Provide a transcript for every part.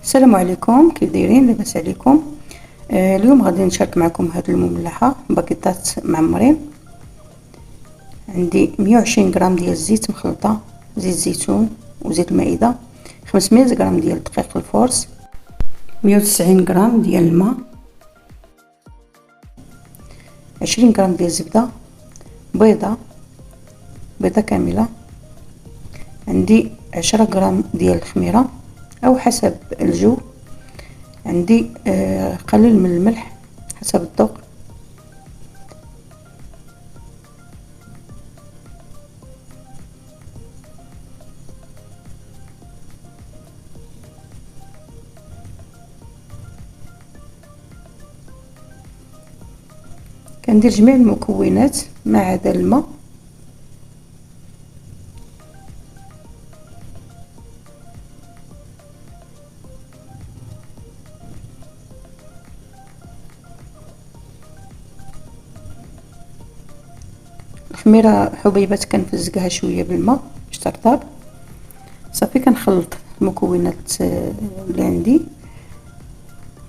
السلام عليكم، كيف دايرين؟ لاباس عليكم؟ اليوم غادي نشارك معكم هاد المملحه باكيطات معمرين. عندي 120 غرام ديال الزيت مخلطه، زيت زيتون وزيت المائده، 500 غرام ديال دقيق الفورس، 190 غرام ديال الماء، 20 غرام ديال الزبده، بيضه كامله، عندي 10 غرام ديال الخميره او حسب الجو، عندي قليل من الملح حسب الذوق، كندير جميع المكونات ما عدا الماء. الخميره حبيبات كنفزقها شويه بالماء باش ترطب. صافي كنخلط المكونات اللي عندي،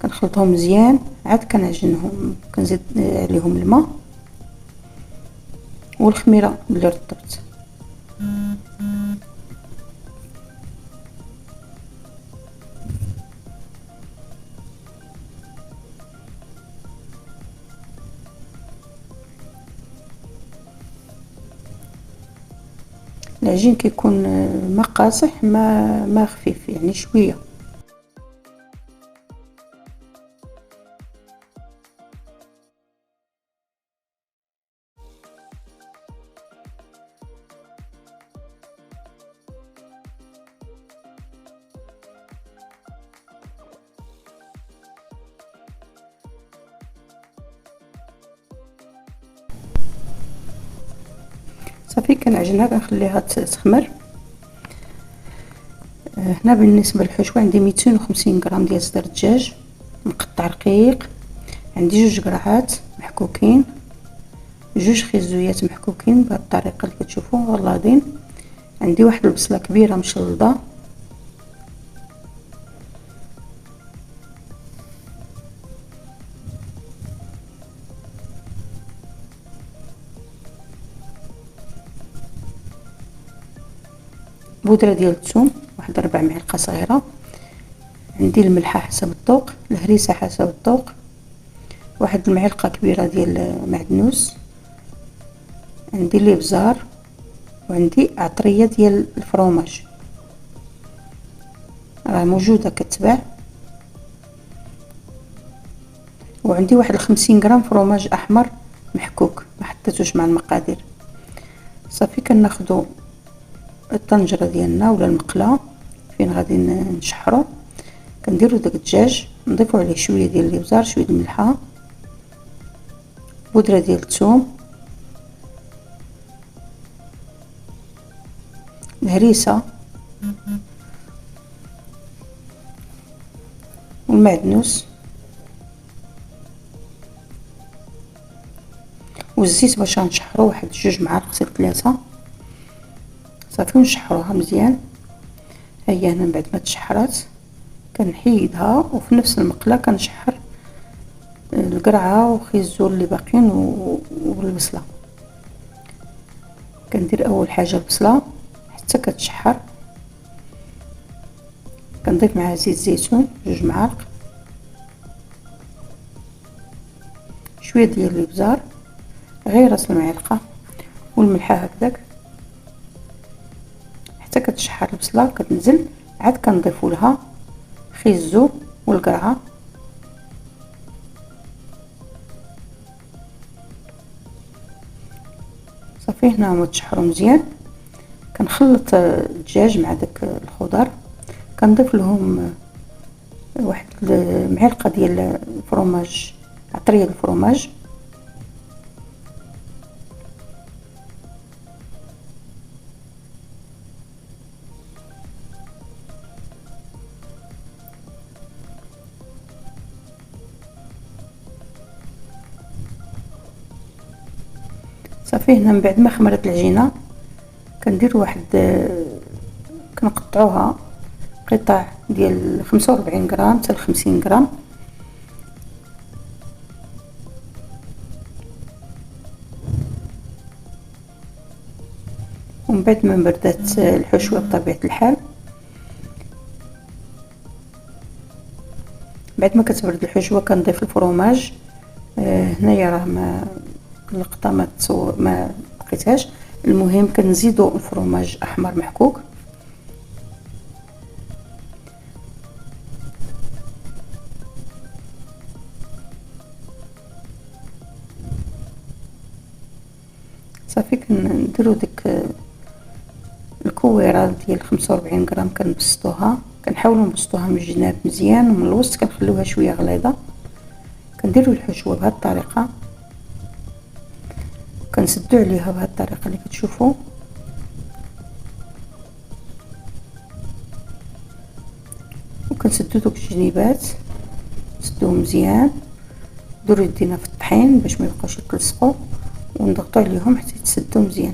كنخلطهم مزيان، عاد كنعجنهم، كنزيد عليهم الماء والخميره اللي رطبت. العجين كيكون ما قاصح ما خفيف، يعني شويه. صافي كنعجنها، كنخليها تخمر. هنا بالنسبه للحشوه عندي 250 غرام ديال صدر الدجاج مقطع رقيق، عندي 2 قرعات محكوكين، 2 خيزويات محكوكين بهذه الطريقه اللي كتشوفوا غلاضين، عندي واحد البصله كبيره مشلضه، بودره ديال الثوم واحد 4 معالق صغيره، عندي الملحه حسب الذوق، الهريسه حسب الذوق، واحد المعلقه كبيره ديال معدنوس، عندي الابزار، وعندي عطريه ديال الفرomاج راه موجوده كتباع، وعندي واحد 50 غرام فرomاج احمر محكوك ما حطيتوش مع المقادير. صافي كناخذوا الطنجره ديالنا ولا المقله فين غادي نشحروا، كنديروا داك الدجاج، نضيفوا عليه شويه ديال الابزار، شويه الملحه، بودره ديال الثوم، الهريسه والمعدنوس والزيت باش نشحروا واحد 2 معالق حتى 3. صافي نشحروها مزيان. هيا هنا من بعد ما تشحرات كنحيدها، وفي نفس المقله كنشحر القرعه وخيزو اللي باقيين والبصله. كندير اول حاجه البصله حتى كتشحر، كنضيف معها زيت زيتون 2 معالق، شويه ديال الابزار غير راس المعلقه، والملحه هكذاك حتى كتشحر البصله كتنزل، عاد كنضيفوا لها خيزو والقرعه، صافي هنا هما تشحروا مزيان. كنخلط الدجاج مع داك الخضر، كنضيف لهم واحد المعلقه ديال الفرomاج، عطريه الفرomاج، صافي هنا من بعد ما خمرت العجينه كندير واحد كنقطعوها قطع ديال 45 غرام حتى 50 غرام. ومن بعد ما بردات الحشوه بطبيعه الحال، بعد ما كتبرد الحشوه كنضيف الفرماج. هنايا راه ما اللقطه ما لقيتهاش. المهم كنزيدو الفرماج احمر محكوك، صافي كنديرو ديك الكويره ديال 45 غرام كنبسطوها، كنحاولوا نبسطوها من الجناب مزيان ومن الوسط كنخليوها شويه غليظه. كنديروا الحشوه بهذه الطريقه، كنسدو عليها بهذه الطريقه اللي كتشوفوا. وكنسدو دوك الجنيبات، نسدوهم مزيان، نديرو يدينا في الطحين باش ما يبقاوش يتلصقوا، ونضغطوا عليهم حتى يتسدوا مزيان.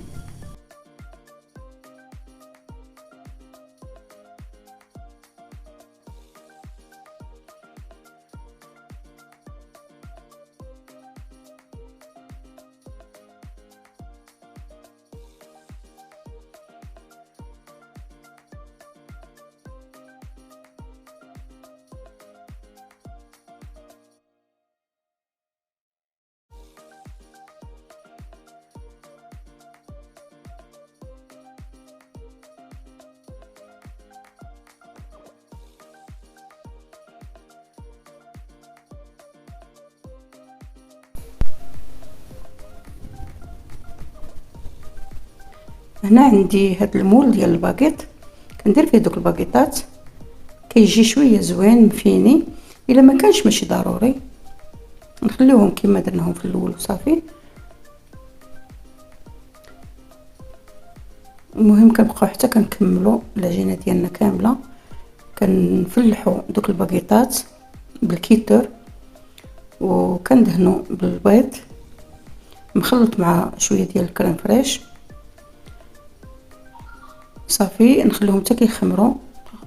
هنا عندي هاد المول ديال الباكيط، كندير فيه دوك الباكيطات، كيجي شويه زوين مفيني. الا ما كانش ماشي ضروري نخليوهم كما درناهم في الاول وصافي. المهم كنبقاو حتى كنكملوا العجينه ديالنا كامله. كنفلحوا دوك الباكيطات بالكيتور وكندهنوا بالبيض مخلط مع شويه ديال الكريم فريش. صافي نخليهم حتى كيخمروا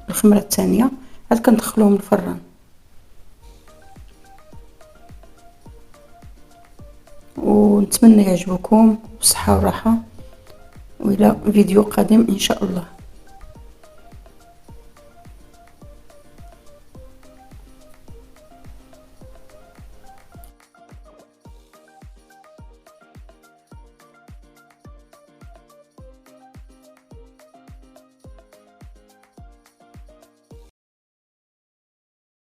الخمره الثانيه، عاد كندخلوهم الفران. ونتمنى يعجبكم بالصحه والراحه، والى فيديو قادم ان شاء الله.